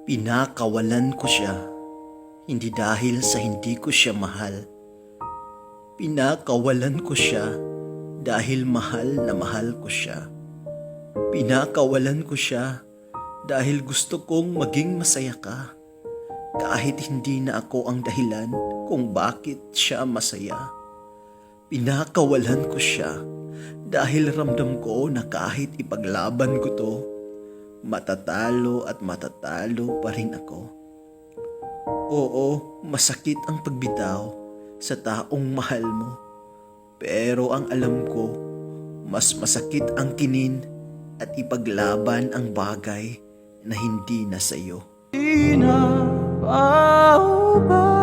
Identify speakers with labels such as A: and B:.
A: Pinakawalan ko siya, hindi dahil sa hindi ko siya mahal. Pinakawalan ko siya dahil mahal na mahal ko siya. Pinakawalan ko siya dahil gusto kong maging masaya ka. Kahit hindi na ako ang dahilan kung bakit siya masaya. Pinakawalan ko siya dahil ramdam ko na kahit ipaglaban ko to, matatalo at matatalo pa rin ako. Oo, masakit ang pagbitaw sa taong mahal mo. Pero ang alam ko, mas masakit ang kinin at ipaglaban ang bagay na hindi na sa'yo.
B: Di na ba